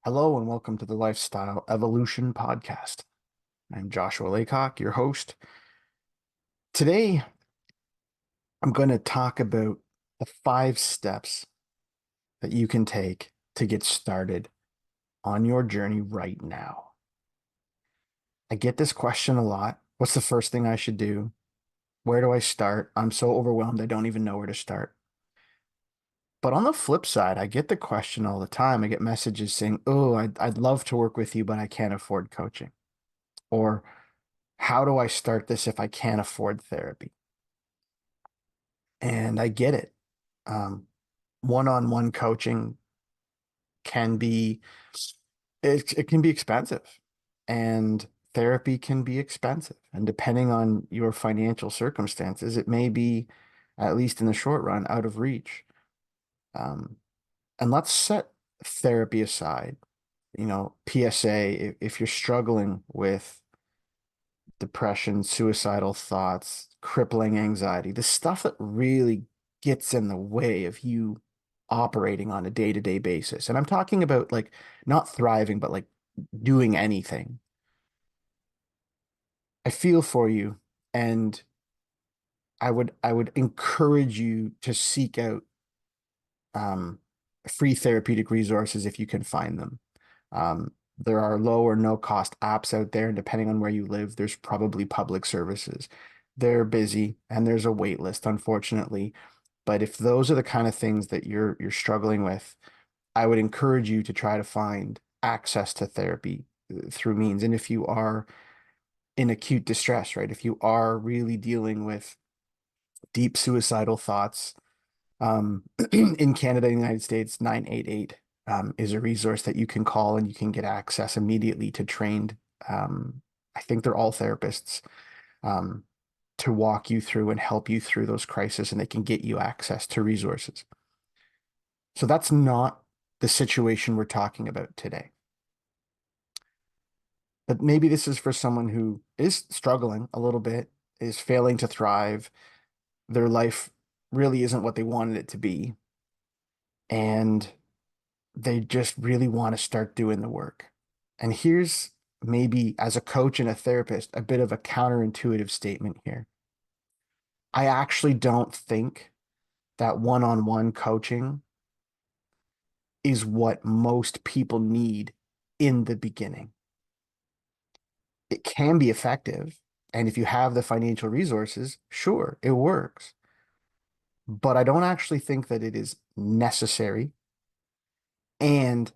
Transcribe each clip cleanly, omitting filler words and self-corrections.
Hello and welcome to the Lifestyle Evolution Podcast. I'm Joshua Laycock, your host. Today, I'm going to talk about the 5 steps that you can take to get started on your journey right now. I get this question a lot. What's the first thing I should do? Where do I start? I'm so overwhelmed, I don't even know where to start. But on the flip side, I get the question all the time. I get messages saying, "Oh, I'd love to work with you, but I can't afford coaching." Or, "How do I start this if I can't afford therapy?" And I get it. Um, One-on-one coaching can be it can be expensive, and therapy can be expensive. And depending on your financial circumstances, it may be, at least in the short run, out of reach. Um, and let's set therapy aside. PSA, if you're struggling with depression, suicidal thoughts, crippling anxiety, the stuff that really gets in the way of you operating on a day-to-day basis. And I'm talking about like not thriving, but like doing anything. I feel for you, and I would encourage you to seek out um, free therapeutic resources if you can find them. There are low or no cost apps out there, and depending on where you live, there's probably public services. They're busy and there's a wait list, unfortunately. But if those are the kind of things that you're struggling with, I would encourage you to try to find access to therapy through means. And if you are in acute distress, right? If you are really dealing with deep suicidal thoughts, in Canada and the United States, 988 is a resource that you can call and you can get access immediately to trained, I think they're all therapists, um, to walk you through and help you through those crises, and they can get you access to resources. So that's not the situation we're talking about today. But maybe this is for someone who is struggling a little bit, is failing to thrive. Their life really isn't what they wanted it to be. And they just really want to start doing the work. And here's, maybe as a coach and a therapist, a bit of a counterintuitive statement here. I actually don't think that one-on-one coaching is what most people need in the beginning. It can be effective. And if you have the financial resources, sure, it works. But I don't actually think that it is necessary. And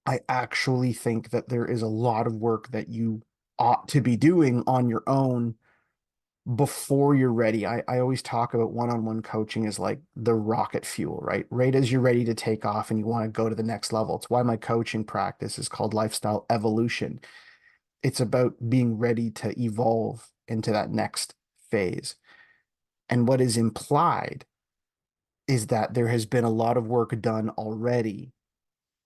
I actually think that there is a lot of work that you ought to be doing on your own before you're ready. I always talk about one-on-one coaching as like the rocket fuel, right? Right as you're ready to take off and you want to go to the next level. It's why my coaching practice is called Lifestyle Evolution. It's about being ready to evolve into that next phase. And what is implied is that there has been a lot of work done already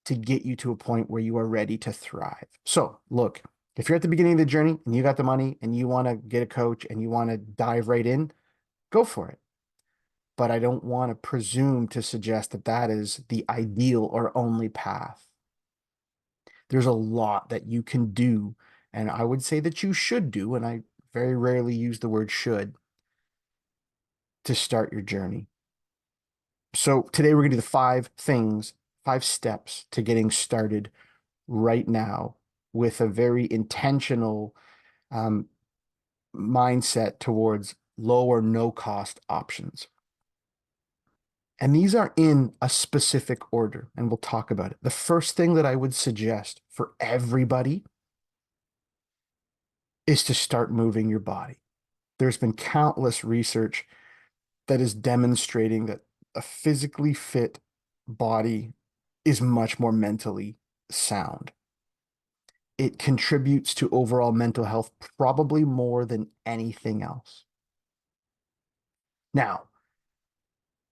to get you to a point where you are ready to thrive. So, look, if you're at the beginning of the journey and you got the money and you want to get a coach and you want to dive right in, go for it. But I don't want to presume to suggest that that is the ideal or only path. There's a lot that you can do, and I would say that you should do, and I very rarely use the word should, to start your journey. So today we're going to do the 5 things, 5 steps to getting started right now with a very intentional um, mindset towards low or no cost options. And these are in a specific order, and we'll talk about it. The first thing that I would suggest for everybody is to start moving your body. There's been countless research that is demonstrating that a physically fit body is much more mentally sound. It contributes to overall mental health probably more than anything else. Now,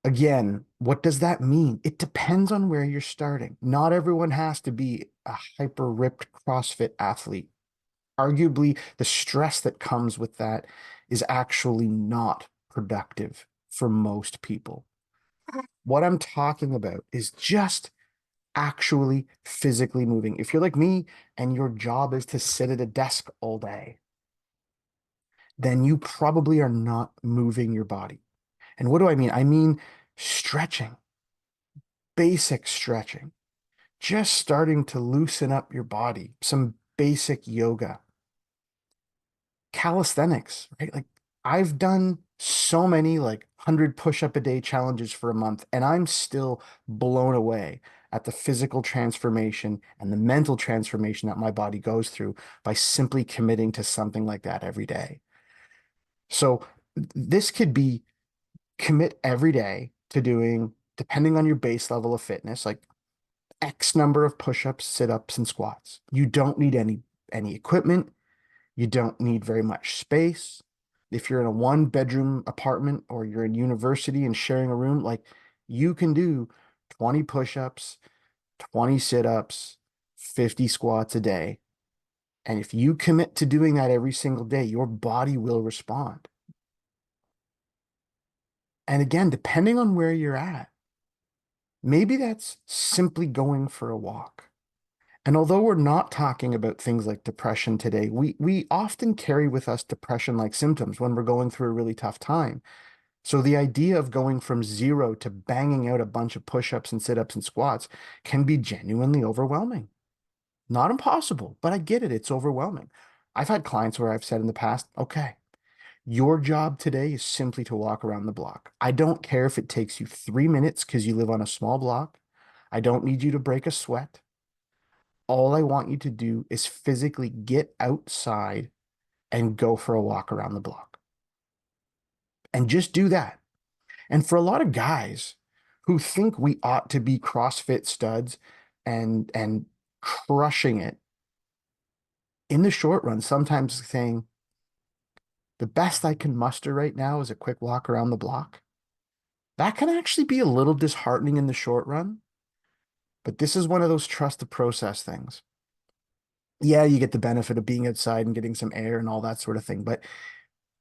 again, what does that mean? It depends on where you're starting. Not everyone has to be a hyper ripped CrossFit athlete. Arguably, the stress that comes with that is actually not productive for most people. What I'm talking about is just actually physically moving. If you're like me and your job is to sit at a desk all day, then you probably are not moving your body. And what do I mean? I mean stretching, basic stretching, just starting to loosen up your body, some basic yoga, calisthenics, right? Like I've done so many like 100 push-up a day challenges for a month, and I'm still blown away at the physical transformation and the mental transformation that my body goes through by simply committing to something like that every day. So this could be commit every day to doing, depending on your base level of fitness, like X number of push-ups, sit-ups, and squats. You don't need any equipment. You don't need very much space. If you're in a one bedroom apartment or you're in university and sharing a room, like you can do 20 push-ups, 20 sit-ups, 50 squats a day. And if you commit to doing that every single day, your body will respond. And again, depending on where you're at, maybe that's simply going for a walk. And although we're not talking about things like depression today, we often carry with us depression-like symptoms when we're going through a really tough time. So the idea of going from zero to banging out a bunch of push-ups and sit-ups and squats can be genuinely overwhelming. Not impossible, but I get it. It's overwhelming. I've had clients where I've said in the past, okay, your job today is simply to walk around the block. I don't care if it takes you 3 minutes because you live on a small block. I don't need you to break a sweat. All I want you to do is physically get outside and go for a walk around the block. And just do that. And for a lot of guys who think we ought to be CrossFit studs and crushing it in the short run, sometimes saying the best I can muster right now is a quick walk around the block. That can actually be a little disheartening in the short run, but this is one of those trust the process things. Yeah, you get the benefit of being outside and getting some air and all that sort of thing, but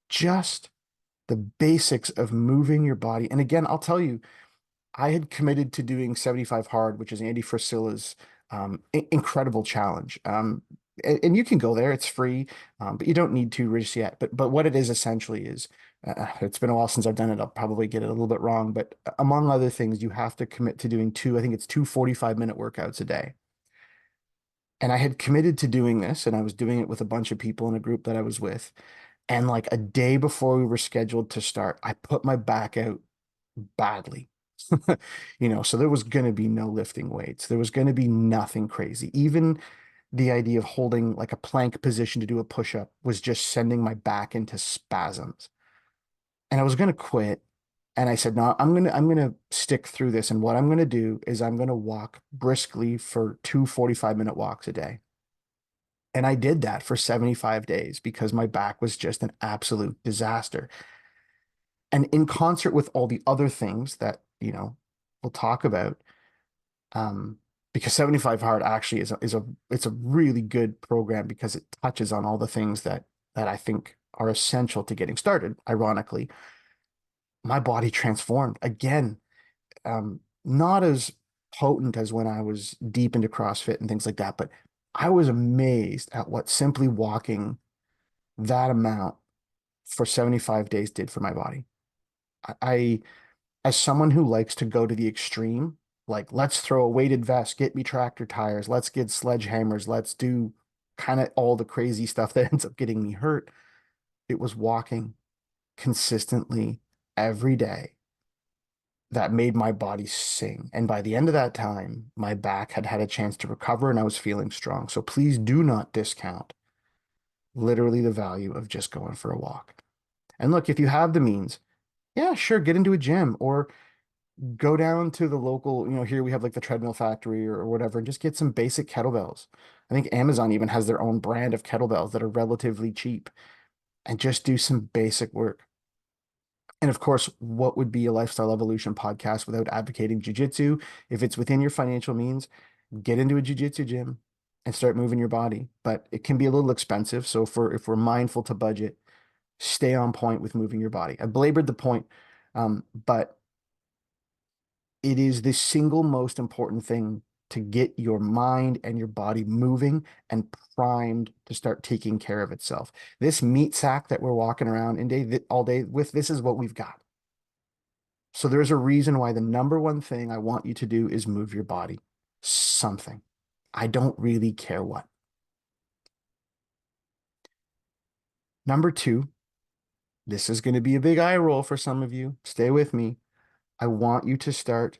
just the basics of moving your body. And again, I'll tell you, I had committed to doing 75 hard, which is Andy Frisella's incredible challenge. And you can go there; it's free, but you don't need to just yet. But what it is essentially is, it's been a while since I've done it. I'll probably get it a little bit wrong, but among other things, you have to commit to doing two. I think it's two 45-minute workouts a day. And I had committed to doing this, and I was doing it with a bunch of people in a group that I was with. And like a day before we were scheduled to start, I put my back out badly. So there was going to be no lifting weights. There was going to be nothing crazy. Even the idea of holding like a plank position to do a push-up was just sending my back into spasms. And I was going to quit. And I said, no, I'm gonna stick through this. And what I'm gonna do is I'm gonna walk briskly for two 45-minute walks a day. And I did that for 75 days because my back was just an absolute disaster. And in concert with all the other things that, we'll talk about, um, because 75 Hard actually it's a really good program because it touches on all the things that I think are essential to getting started. Ironically, my body transformed again, not as potent as when I was deep into CrossFit and things like that, but I was amazed at what simply walking that amount for 75 days did for my body. I, as someone who likes to go to the extreme, like let's throw a weighted vest, get me tractor tires, let's get sledgehammers, let's do kind of all the crazy stuff that ends up getting me hurt. It was walking consistently every day that made my body sing. And by the end of that time, my back had had a chance to recover and I was feeling strong. So please do not discount literally the value of just going for a walk. And look, if you have the means, yeah, sure, get into a gym or go down to the local, here we have like the treadmill factory or whatever, and just get some basic kettlebells. I think Amazon even has their own brand of kettlebells that are relatively cheap and just do some basic work. And of course, what would be a lifestyle evolution podcast without advocating jujitsu? If it's within your financial means, get into a jujitsu gym and start moving your body. But it can be a little expensive. So if we're mindful to budget, stay on point with moving your body. I belabored the point, but it is the single most important thing to get your mind and your body moving and primed to start taking care of itself. This meat sack that we're walking around in day all day with, this is what we've got. So there's a reason why the number one thing I want you to do is move your body. Something. I don't really care what. Number two, this is going to be a big eye roll for some of you. Stay with me. I want you to start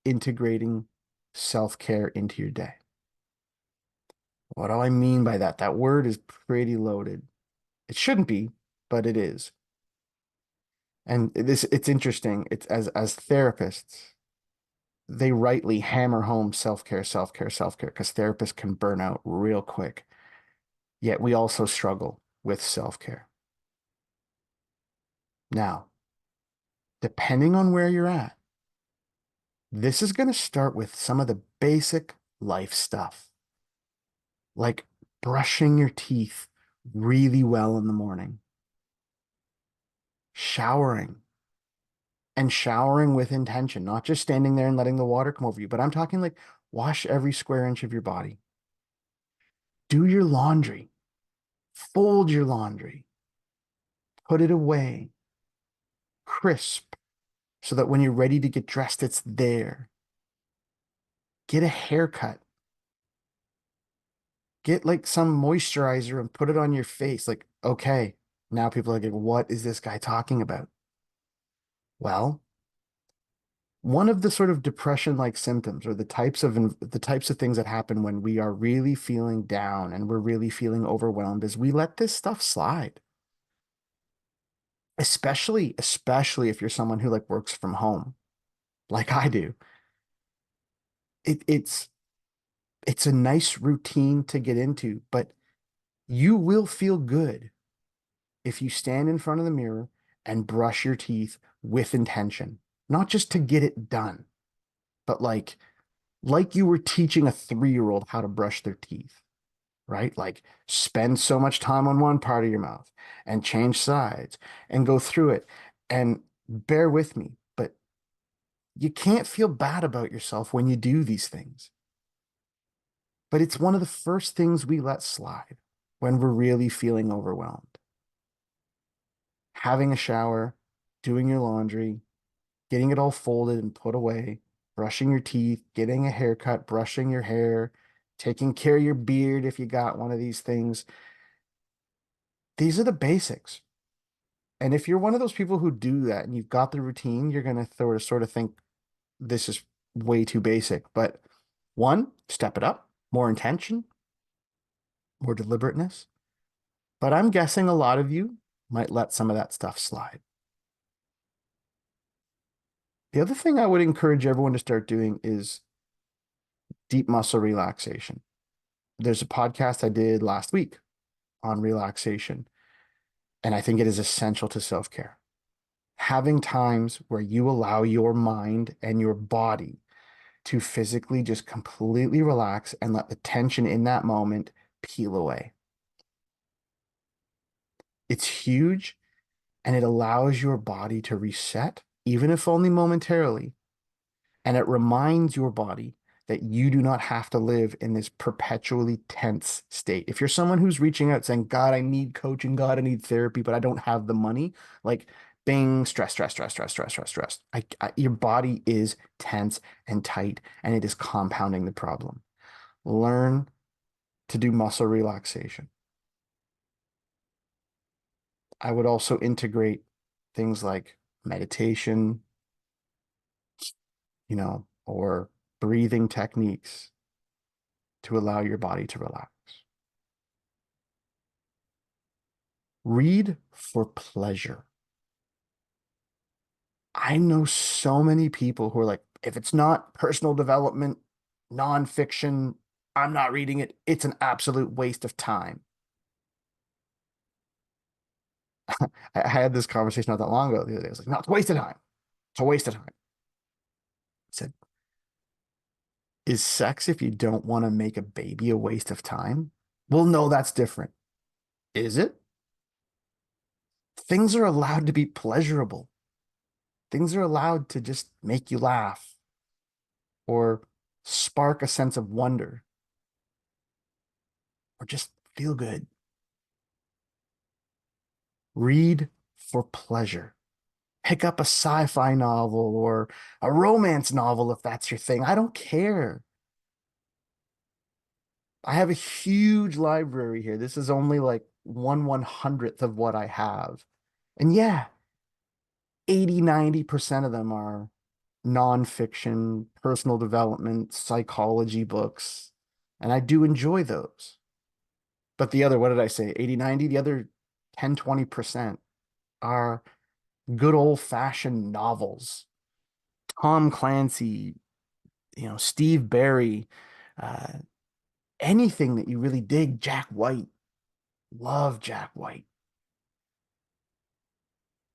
integrating self-care into your day. What do I mean by that? That word is pretty loaded. It shouldn't be, but it is. And it's interesting. It's as therapists, they rightly hammer home self-care, self-care, self-care, because therapists can burn out real quick. Yet we also struggle with self-care. Now, depending on where you're at, this is going to start with some of the basic life stuff, like brushing your teeth really well in the morning, showering, and showering with intention, not just standing there and letting the water come over you, but I'm talking like wash every square inch of your body. Do your laundry, fold your laundry, put it away, crisp, so that when you're ready to get dressed, it's there. Get a haircut. Get like some moisturizer and put it on your face. Like, okay, now people are like, what is this guy talking about? Well, one of the sort of depression-like symptoms or the types of things that happen when we are really feeling down and we're really feeling overwhelmed is we let this stuff slide. Especially if you're someone who like works from home, like I do. It's a nice routine to get into, but you will feel good if you stand in front of the mirror and brush your teeth with intention, not just to get it done, but like you were teaching a 3-year-old how to brush their teeth, right? Like spend so much time on one part of your mouth and change sides and go through it. And bear with me, but you can't feel bad about yourself when you do these things. But it's one of the first things we let slide when we're really feeling overwhelmed. Having a shower, doing your laundry, getting it all folded and put away, brushing your teeth, getting a haircut, brushing your hair, taking care of your beard if you got one of these things. These are the basics. And if you're one of those people who do that and you've got the routine, you're going to sort of think this is way too basic. But one, step it up, more intention, more deliberateness. But I'm guessing a lot of you might let some of that stuff slide. The other thing I would encourage everyone to start doing is deep muscle relaxation. There's a podcast I did last week on relaxation, and I think it is essential to self-care. Having times where you allow your mind and your body to physically just completely relax and let the tension in that moment peel away. It's huge and it allows your body to reset, even if only momentarily. And it reminds your body that you do not have to live in this perpetually tense state. If you're someone who's reaching out saying, God, I need coaching, God, I need therapy, but I don't have the money, like bing, stress, stress, stress, stress, stress, stress, stress. Your body is tense and tight, and it is compounding the problem. Learn to do muscle relaxation. I would also integrate things like meditation, or breathing techniques to allow your body to relax. Read for pleasure. I know so many people who are like, if it's not personal development, nonfiction, I'm not reading it. It's an absolute waste of time. I had this conversation not that long ago. The other day, I was like, no, it's a waste of time. It's a waste of time. I said, is sex if you don't want to make a baby a waste of time? Well, no, that's different. Is it? Things are allowed to be pleasurable. Things are allowed to just make you laugh or spark a sense of wonder, or just feel good. Read for pleasure. Pick up a sci-fi novel or a romance novel if that's your thing. I don't care. I have a huge library here. This is only like 1/100th of what I have. And yeah, 80–90% of them are nonfiction, personal development, psychology books. And I do enjoy those. But the other, what did I say? 80–90, the other 10–20% are good old-fashioned novels. Tom Clancy, Steve Barry, uh, anything that you really dig. Jack White, love Jack White.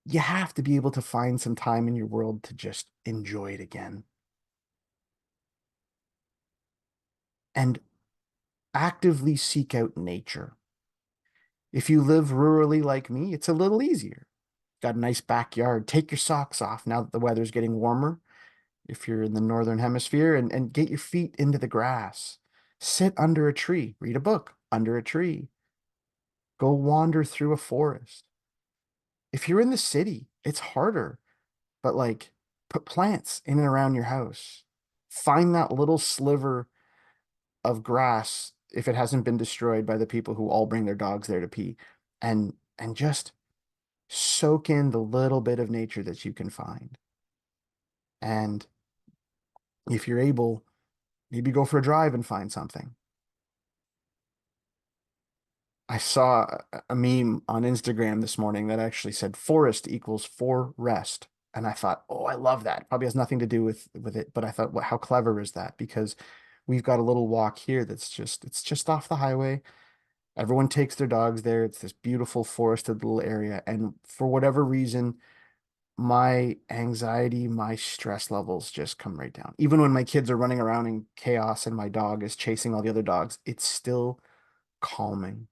You have to be able to find some time in your world to just enjoy it again. And actively seek out nature. If you live rurally like me, it's a little easier. Got a nice backyard. Take your socks off now that the weather's getting warmer. If you're in the northern hemisphere, and get your feet into the grass. Sit under a tree, read a book under a tree. Go wander through a forest. If you're in the city, it's harder, but like put plants in and around your house. Find that little sliver of grass if it hasn't been destroyed by the people who all bring their dogs there to pee, and just soak in the little bit of nature that you can find. And if you're able, maybe go for a drive and find something. I saw a meme on Instagram this morning that actually said forest equals for rest. And I thought, oh, I love that. Probably has nothing to do with it, but I thought, well, how clever is that? Because we've got a little walk here it's just off the highway. Everyone takes their dogs there. It's this beautiful forested little area. And for whatever reason, my anxiety, my stress levels just come right down. Even when my kids are running around in chaos and my dog is chasing all the other dogs, it's still calming.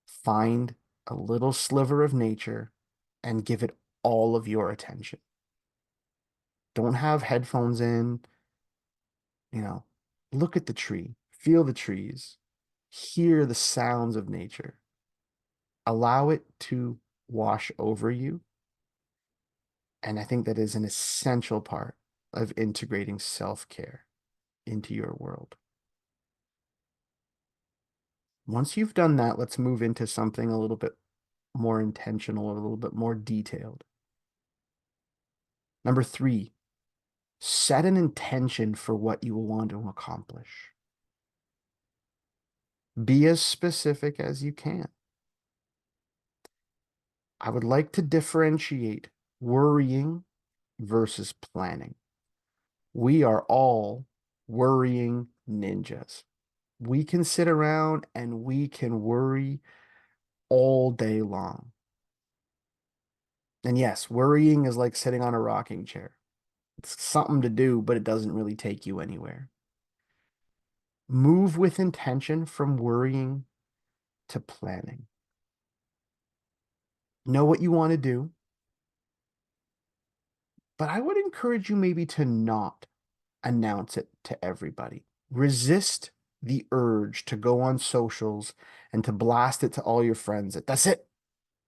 Find a little sliver of nature and give it all of your attention. Don't have headphones in, you know, look at the tree, feel the trees, hear the sounds of nature. Allow it to wash over you. And I think that is an essential part of integrating self-care into your world. Once you've done that, let's move into something a little bit more intentional, a little bit more detailed. Number 3, set an intention for what you want to accomplish. Be as specific as you can. I would like to differentiate worrying versus planning. We are all worrying ninjas. We can sit around and we can worry all day long. And yes, worrying is like sitting on a rocking chair. It's something to do, but it doesn't really take you anywhere. Move with intention from worrying to planning. Know what you want to do, but I would encourage you maybe to not announce it to everybody. Resist the urge to go on socials and to blast it to all your friends that that's it.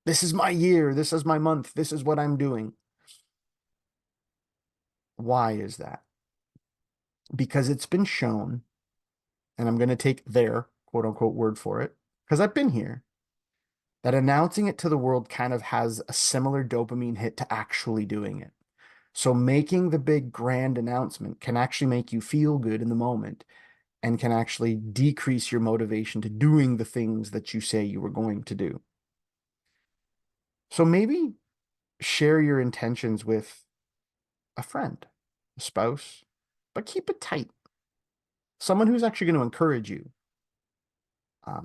This is my year. This is my month. This is what I'm doing. Why is that? Because it's been shown, and I'm going to take their quote unquote word for it, because I've been here, that announcing it to the world kind of has a similar dopamine hit to actually doing it. So making the big grand announcement can actually make you feel good in the moment and can actually decrease your motivation to doing the things that you say you were going to do. So maybe share your intentions with a friend, a spouse, but keep it tight. Someone who's actually going to encourage you. Um,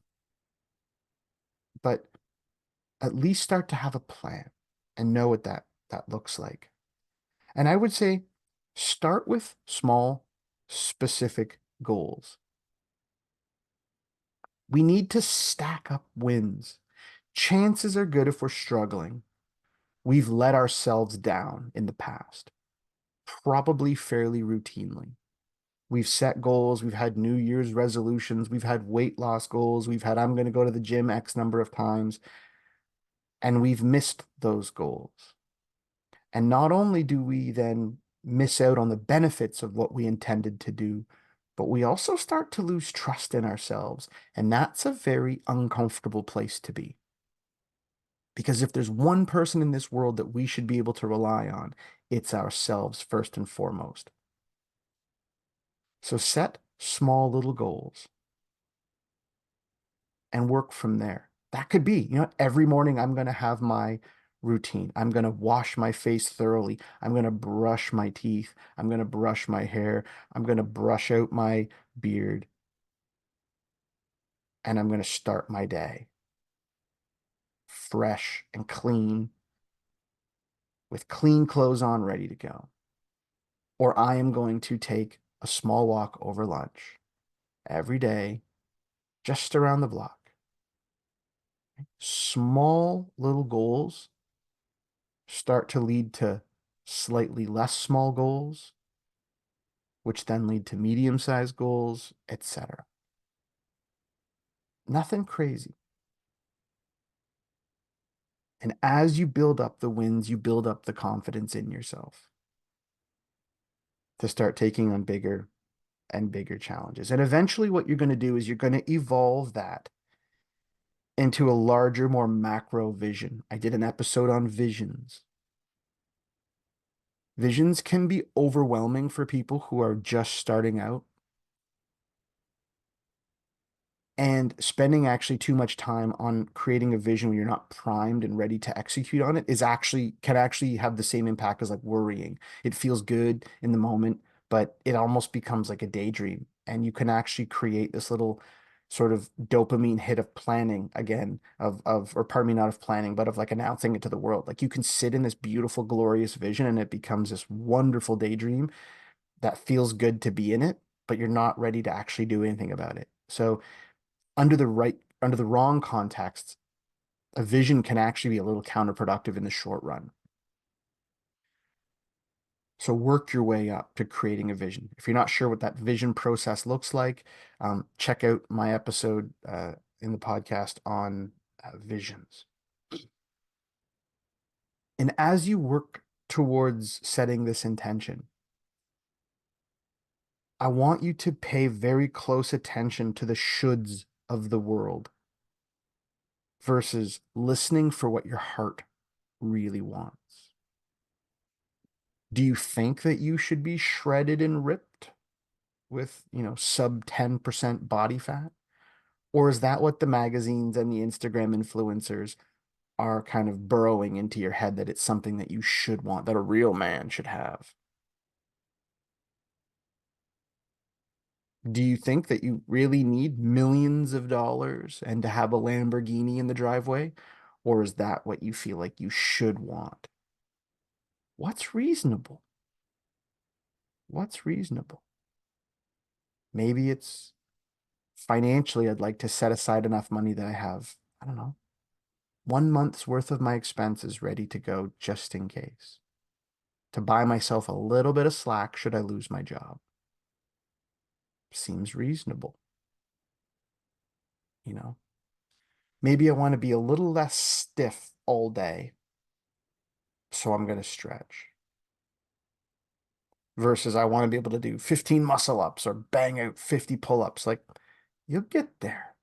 but at least start to have a plan and know what that looks like. And I would say start with small, specific goals. We need to stack up wins. Chances are good if we're struggling. We've let ourselves down in the past, probably fairly routinely. We've set goals. We've had New Year's resolutions. We've had weight loss goals. We've had, I'm going to go to the gym X number of times. And we've missed those goals. And not only do we then miss out on the benefits of what we intended to do, but we also start to lose trust in ourselves. And that's a very uncomfortable place to be. Because if there's one person in this world that we should be able to rely on, it's ourselves first and foremost. So set small little goals and work from there. That could be, every morning I'm going to have my routine. I'm going to wash my face thoroughly. I'm going to brush my teeth. I'm going to brush my hair. I'm going to brush out my beard. And I'm going to start my day fresh and clean with clean clothes on, ready to go. Or I am going to take a small walk over lunch every day, just around the block. Small little goals start to lead to slightly less small goals, which then lead to medium-sized goals, etc. Nothing crazy. And as you build up the wins, you build up the confidence in yourself to start taking on bigger and bigger challenges. And eventually what you're going to do is you're going to evolve that into a larger, more macro vision. I did an episode on visions. Visions can be overwhelming for people who are just starting out. And spending actually too much time on creating a vision when you're not primed and ready to execute on it can actually have the same impact as like worrying. It feels good in the moment, but it almost becomes like a daydream. And you can actually create this little sort of dopamine hit of planning again, or pardon me, not of planning, but of like announcing it to the world. Like you can sit in this beautiful, glorious vision and it becomes this wonderful daydream that feels good to be in it, but you're not ready to actually do anything about it. So under the wrong context, a vision can actually be a little counterproductive in the short run. So work your way up to creating a vision. If you're not sure what that vision process looks like, check out my episode in the podcast on visions. And as you work towards setting this intention, I want you to pay very close attention to the shoulds of the world versus listening for what your heart really wants. Do you think that you should be shredded and ripped with, sub 10% body fat? Or is that what the magazines and the Instagram influencers are kind of burrowing into your head that it's something that you should want, that a real man should have? Do you think that you really need millions of dollars and to have a Lamborghini in the driveway? Or is that what you feel like you should want? What's reasonable? What's reasonable? Maybe it's financially, I'd like to set aside enough money that I have, I don't know, 1 month's worth of my expenses ready to go just in case, to buy myself a little bit of slack should I lose my job. Seems reasonable, you know? Maybe I want to be a little less stiff all day, so I'm going to stretch. Versus I want to be able to do 15 muscle ups or bang out 50 pull-ups. Like, you'll get there.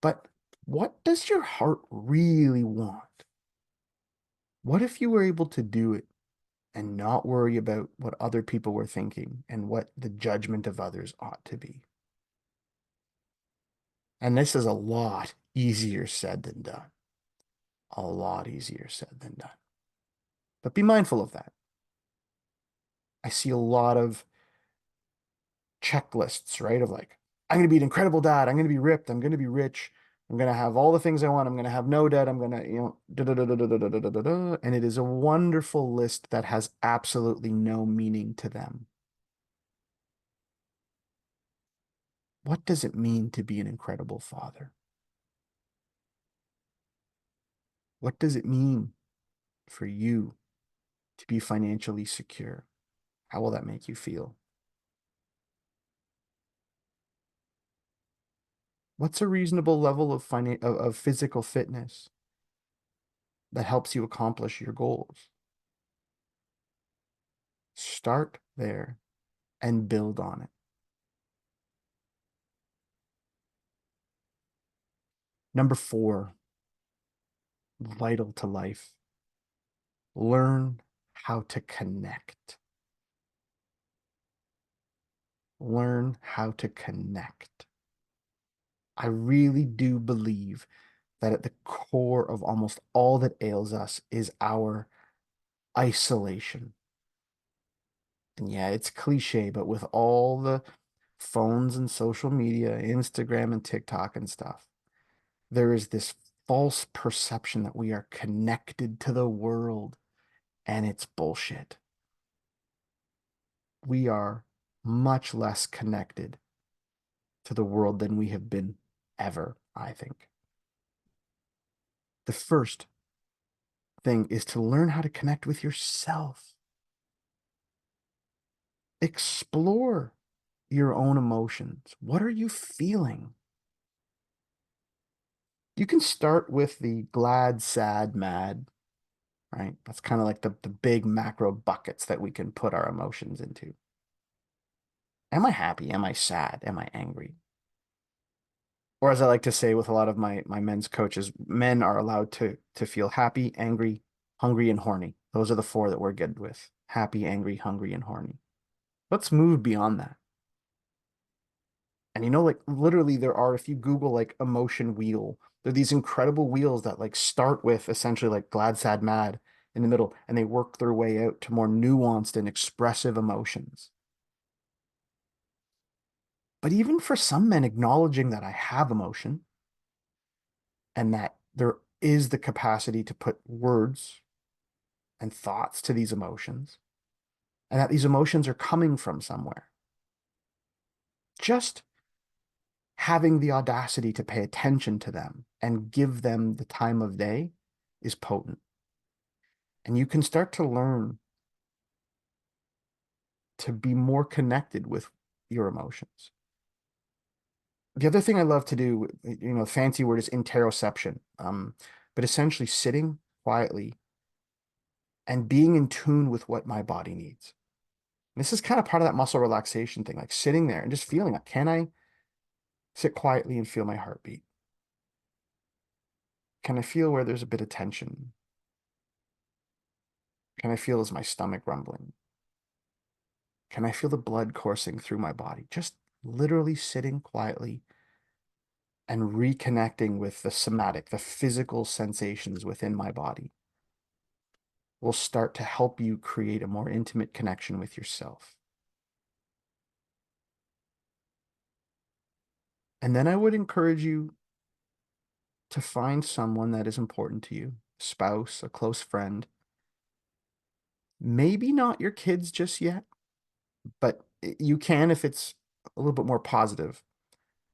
But what does your heart really want? What if you were able to do it and not worry about what other people were thinking and what the judgment of others ought to be? And this is a lot easier said than done. A lot easier said than done. But be mindful of that. I see a lot of checklists, right? Of like, I'm going to be an incredible dad. I'm going to be ripped. I'm going to be rich. I'm going to have all the things I want. I'm going to have no debt. I'm going to, da, da, da, da, da, da, da, da, da, da. And it is a wonderful list that has absolutely no meaning to them. What does it mean to be an incredible father? What does it mean for you to be financially secure? How will that make you feel? What's a reasonable level of physical fitness that helps you accomplish your goals? Start there and build on it. Number four, vital to life, learn how to connect. Learn how to connect. I really do believe that at the core of almost all that ails us is our isolation. And yeah, it's cliche, but with all the phones and social media, Instagram and TikTok and stuff, there is this false perception that we are connected to the world, and it's bullshit. We are much less connected to the world than we have been ever, I think. The first thing is to learn how to connect with yourself. Explore your own emotions. What are you feeling? You can start with the glad, sad, mad, right? That's kind of like the big macro buckets that we can put our emotions into. Am I happy? Am I sad? Am I angry? Or as I like to say with a lot of my men's coaches, men are allowed to feel happy, angry, hungry, and horny. Those are the four that we're good with. Happy, angry, hungry, and horny. Let's move beyond that. And like literally there are, if you Google like emotion wheel, there are these incredible wheels that like start with essentially like glad, sad, mad in the middle, and they work their way out to more nuanced and expressive emotions. But even for some men, acknowledging that I have emotion and that there is the capacity to put words and thoughts to these emotions, and that these emotions are coming from somewhere. Just having the audacity to pay attention to them and give them the time of day is potent. And you can start to learn to be more connected with your emotions. The other thing I love to do, the fancy word is interoception, but essentially sitting quietly and being in tune with what my body needs. And this is kind of part of that muscle relaxation thing, like sitting there and just feeling like, can I sit quietly and feel my heartbeat? Can I feel where there's a bit of tension? Can I feel as my stomach rumbling? Can I feel the blood coursing through my body? Just literally sitting quietly and reconnecting with the somatic, the physical sensations within my body will start to help you create a more intimate connection with yourself. And then I would encourage you to find someone that is important to you, a spouse, a close friend, maybe not your kids just yet, but you can if it's a little bit more positive.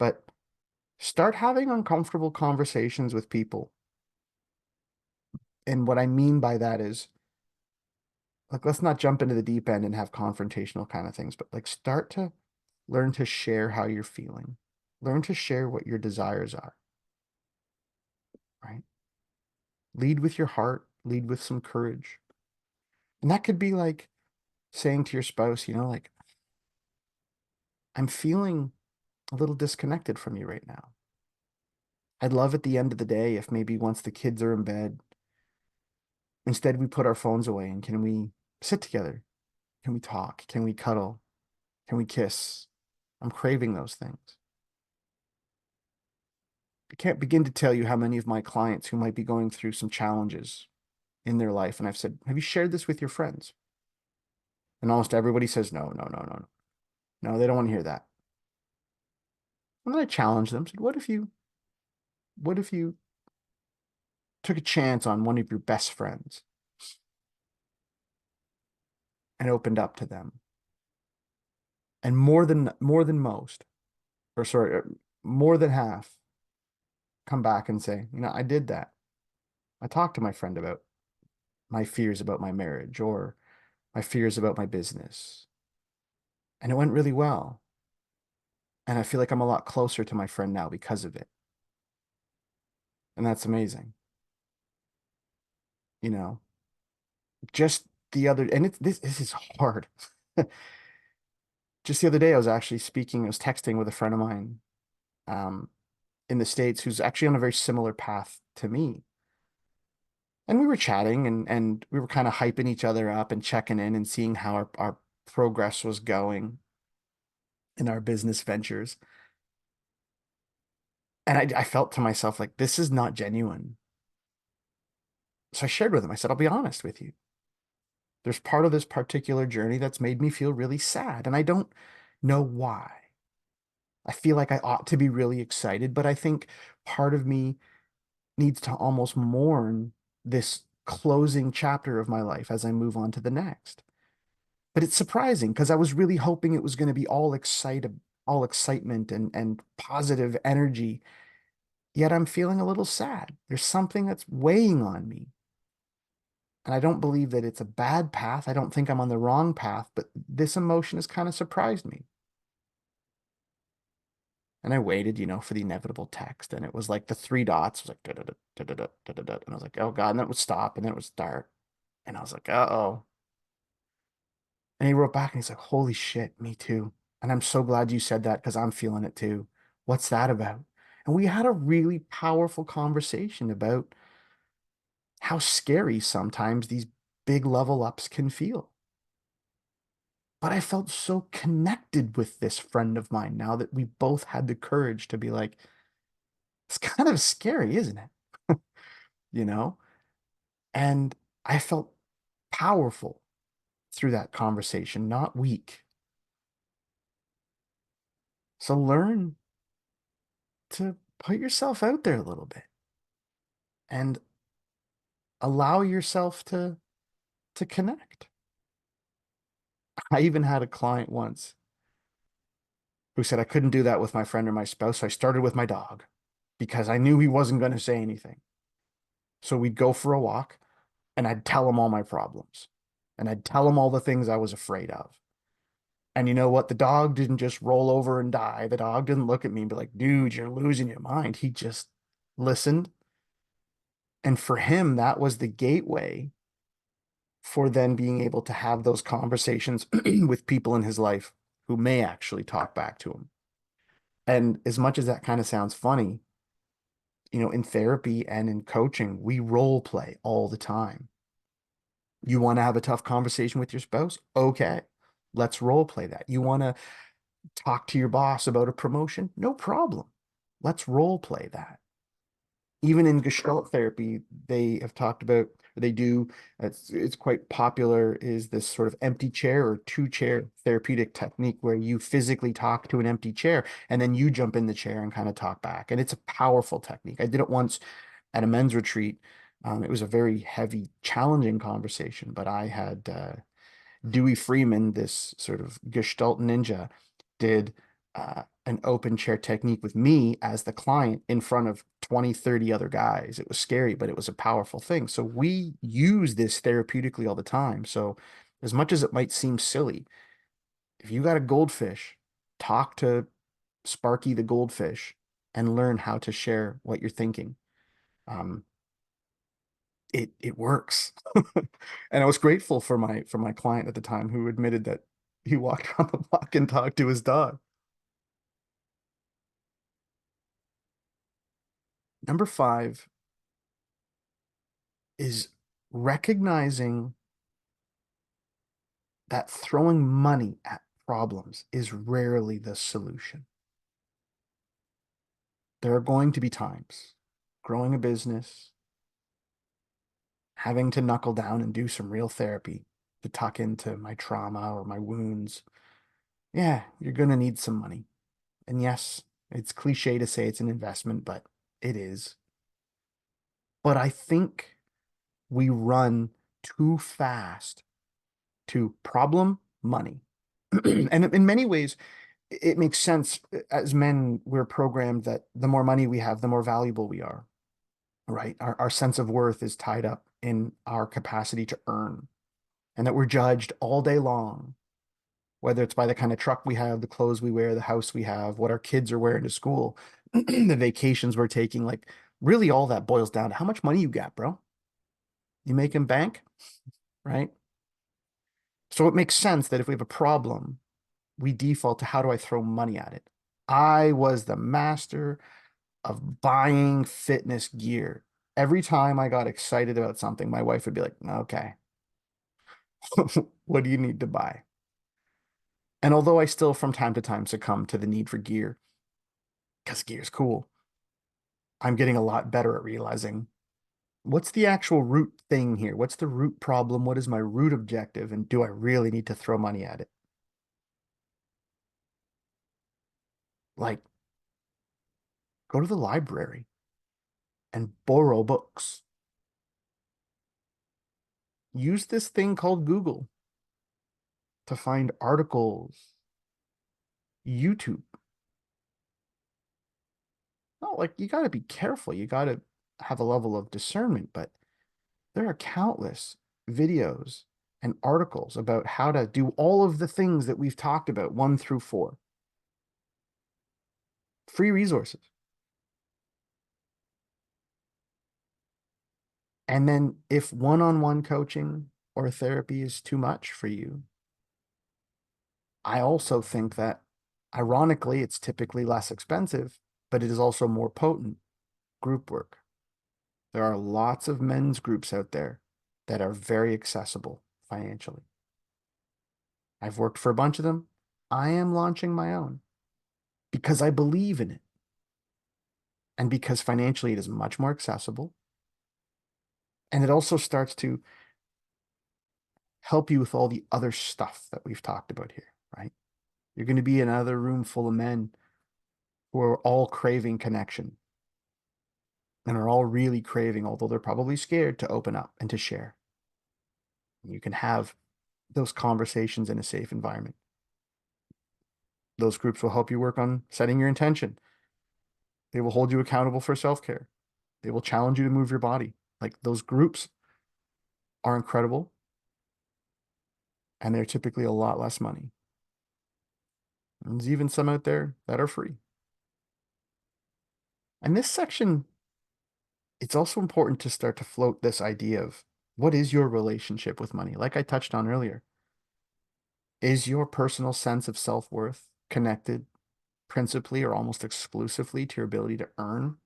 But start having uncomfortable conversations with people. And what I mean by that is, like, let's not jump into the deep end and have confrontational kind of things, but like start to learn to share how you're feeling. Learn to share what your desires are, right? Lead with your heart, lead with some courage. And that could be like saying to your spouse, like, I'm feeling a little disconnected from you right now. I'd love at the end of the day if maybe once the kids are in bed, instead we put our phones away and can we sit together? Can we talk? Can we cuddle? Can we kiss? I'm craving those things. I can't begin to tell you how many of my clients who might be going through some challenges in their life, and I've said, have you shared this with your friends? And almost everybody says, no, no, no, no, no. No, they don't want to hear that. And then I challenged them, said, what if you took a chance on one of your best friends and opened up to them? And more than most, or sorry, more than half come back and say, I did that. I talked to my friend about my fears about my marriage or my fears about my business, and it went really well. And I feel like I'm a lot closer to my friend now because of it. And that's amazing. You know, just the other, and this is hard. Just the other day, I was texting with a friend of mine um, in the States who's actually on a very similar path to me. And we were chatting and we were kind of hyping each other up and checking in and seeing how our progress was going in our business ventures. And I felt to myself like, this is not genuine. So I shared with him, I said, I'll be honest with you. There's part of this particular journey that's made me feel really sad, and I don't know why. I feel like I ought to be really excited, but I think part of me needs to almost mourn this closing chapter of my life as I move on to the next. But it's surprising because I was really hoping it was going to be all excitement and positive energy. Yet I'm feeling a little sad. There's something that's weighing on me. And I don't believe that it's a bad path. I don't think I'm on the wrong path, but this emotion has kind of surprised me. And I waited, for the inevitable text. And it was like the three dots was like da da da da da da da da. And I was like, oh God, and then it would stop and then it would start. And I was like, uh-oh. And he wrote back and he's like, holy shit, me too. And I'm so glad you said that because I'm feeling it too. What's that about? And we had a really powerful conversation about how scary sometimes these big level ups can feel. But I felt so connected with this friend of mine now that we both had the courage to be like, it's kind of scary, isn't it? You know? And I felt powerful through that conversation, not weak. So learn to put yourself out there a little bit and allow yourself to connect. I even had a client once who said I couldn't do that with my friend or my spouse, so I started with my dog because I knew he wasn't going to say anything. So we'd go for a walk and I'd tell him all my problems and I'd tell him all the things I was afraid of. And you know what? The dog didn't just roll over and die. The dog didn't look at me and be like, dude, you're losing your mind. He just listened. And for him, that was the gateway for then being able to have those conversations with people in his life who may actually talk back to him. And as much as that kind of sounds funny, in therapy and in coaching, we role play all the time. You want to have a tough conversation with your spouse? Okay, let's role play that. You want to talk to your boss about a promotion? No problem. Let's role play that. Even in Gestalt therapy, they have talked about, they do, it's quite popular, is this sort of empty chair or two-chair therapeutic technique where you physically talk to an empty chair and then you jump in the chair and kind of talk back. And it's a powerful technique. I did it once at a men's retreat. It was a very heavy, challenging conversation, but I had Dewey Freeman, this sort of Gestalt ninja, did an open chair technique with me as the client in front of 20, 30 other guys. It was scary, but it was a powerful thing. So we use this therapeutically all the time. So as much as it might seem silly, if you got a goldfish, talk to Sparky the goldfish and learn how to share what you're thinking. Um, it works. And I was grateful for my client at the time who admitted that he walked around the block and talked to his dog. Number five is recognizing that throwing money at problems is rarely the solution. There are going to be times growing a business, having to knuckle down and do some real therapy to tuck into my trauma or my wounds. Yeah, you're going to need some money. And yes, it's cliche to say it's an investment, but it is. But I think we run too fast to problem money. And in many ways, it makes sense. As men, we're programmed that the more money we have, the more valuable we are, right? Our sense of worth is tied up in our capacity to earn, and that we're judged all day long whether it's by the kind of truck we have, the clothes we wear, the house we have, what our kids are wearing to school, the vacations we're taking. Like, really, all that boils down to how much money you got, bro. You making bank, right? So it makes sense that if we have a problem, we default to how do I throw money at it? I was the master of buying fitness gear. Every time I got excited about something, my wife would be like, okay, what do you need to buy? And although I still from time to time succumb to the need for gear, because gear's cool, I'm getting a lot better at realizing what's the actual root thing here? What's the root problem? What is my root objective? And do I really need to throw money at it? Like, go to the library and borrow books. Use this thing called Google to find articles, YouTube. No, like you got to be careful. You got to have a level of discernment, but there are countless videos and articles about how to do all of the things that we've talked about, 1 through 4. Free resources. And then if one-on-one coaching or therapy is too much for you, I also think that ironically, it's typically less expensive, but it is also more potent group work. There are lots of men's groups out there that are very accessible financially. I've worked for a bunch of them. I am launching my own because I believe in it and because financially it is much more accessible. And it also starts to help you with all the other stuff that we've talked about here, right? You're going to be in another room full of men who are all craving connection and are all really craving, although they're probably scared to open up and to share. You can have those conversations in a safe environment. Those groups will help you work on setting your intention. They will hold you accountable for self-care. They will challenge you to move your body. Like those groups are incredible and they're typically a lot less money. And there's even some out there that are free. And this section, it's also important to start to float this idea of what is your relationship with money? Like I touched on earlier, is your personal sense of self-worth connected principally or almost exclusively to your ability to earn?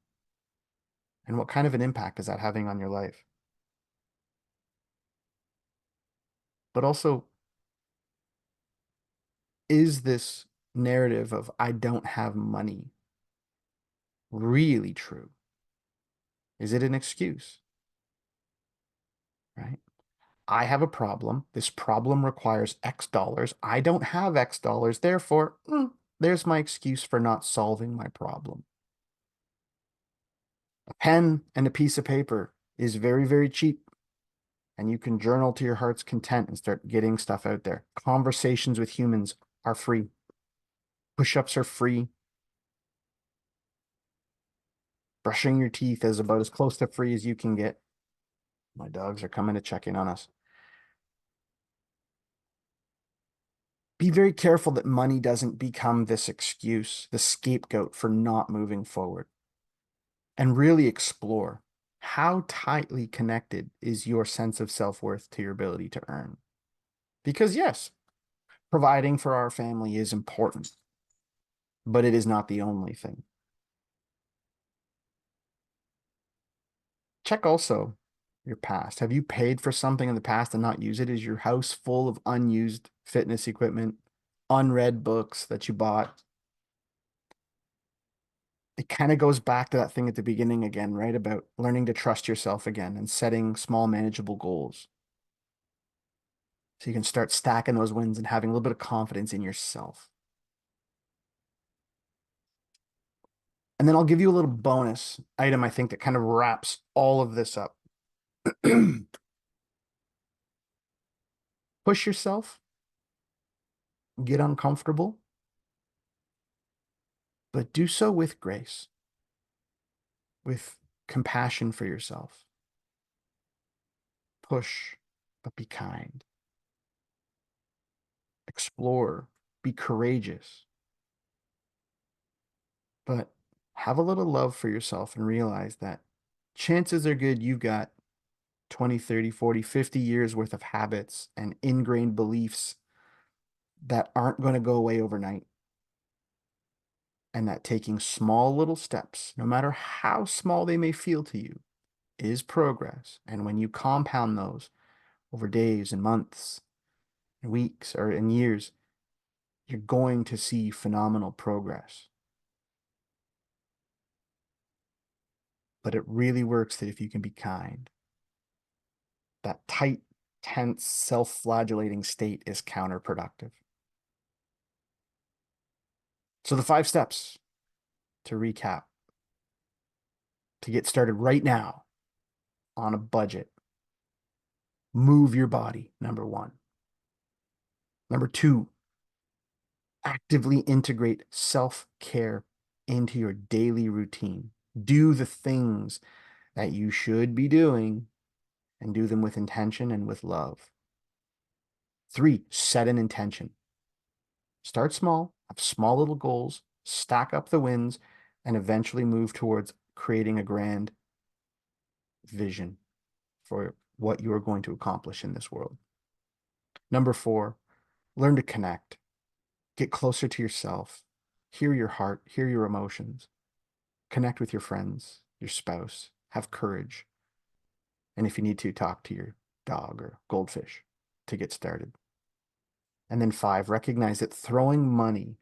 And what kind of an impact is that having on your life? But also, is this narrative of I don't have money really true? Is it an excuse? Right? I have a problem. This problem requires X dollars. I don't have X dollars. Therefore, there's my excuse for not solving my problem. A pen and a piece of paper is very, very cheap. And you can journal to your heart's content and start getting stuff out there. Conversations with humans are free. Push-ups are free. Brushing your teeth is about as close to free as you can get. My dogs are coming to check in on us. Be very careful that money doesn't become this excuse, the scapegoat for not moving forward. And really explore how tightly connected is your sense of self-worth to your ability to earn. Because yes, providing for our family is important, but it is not the only thing. Check also your past. Have you paid for something in the past and not use it? Is your house full of unused fitness equipment, unread books that you bought? It kind of goes back to that thing at the beginning again, right? About learning to trust yourself again and setting small, manageable goals. So you can start stacking those wins and having a little bit of confidence in yourself. And then I'll give you a little bonus item, I think, that kind of wraps all of this up. Push yourself, get uncomfortable, but do so with grace, with compassion for yourself. Push, but be kind. explore, be courageous, but have a little love for yourself and realize that chances are good you've got 20, 30, 40, 50 years worth of habits and ingrained beliefs that aren't going to go away overnight. And that taking small little steps, no matter how small they may feel to you, is progress. And when you compound those over days and months and weeks or in years, you're going to see phenomenal progress. But it really works that if you can be kind. That tight, tense, self-flagellating state is counterproductive. So the 5 steps to recap, to get started right now on a budget. Move your body, number 1. Number 2, actively integrate self-care into your daily routine. Do the things that you should be doing and do them with intention and with love. 3, set an intention. Start small, have small little goals, stack up the wins, and eventually move towards creating a grand vision for what you are going to accomplish in this world. Number 4, learn to connect. Get closer to yourself. Hear your heart, hear your emotions. Connect with your friends, your spouse. Have courage. And if you need to, talk to your dog or goldfish to get started. And then 5, recognize that throwing money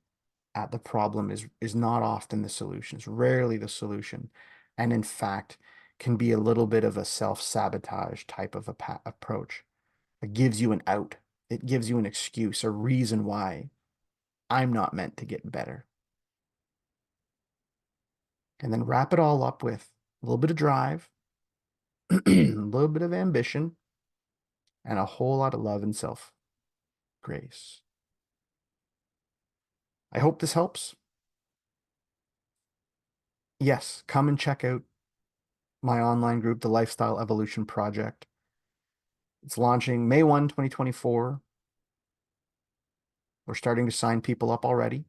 at the problem is not often the solution. It's rarely the solution. And in fact, can be a little bit of a self-sabotage type of approach. It gives you an out. It gives you an excuse, a reason why I'm not meant to get better. And then wrap it all up with a little bit of drive, a little bit of ambition, and a whole lot of love and self-grace. I hope this helps. Yes, come and check out my online group, the Lifestyle Evolution Project. It's launching May 1, 2024. We're starting to sign people up already.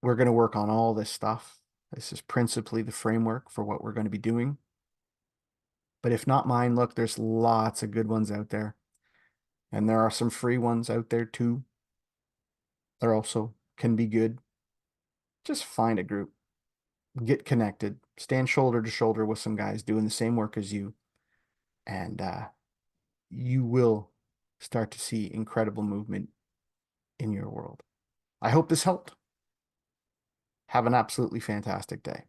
We're going to work on all this stuff. This is principally the framework for what we're going to be doing. But if not mine, look, there's lots of good ones out there. And there are some free ones out there too. They're also can be good. Just find a group, get connected, stand shoulder to shoulder with some guys doing the same work as you, and you will start to see incredible movement in your world. I hope this helped. Have an absolutely fantastic day.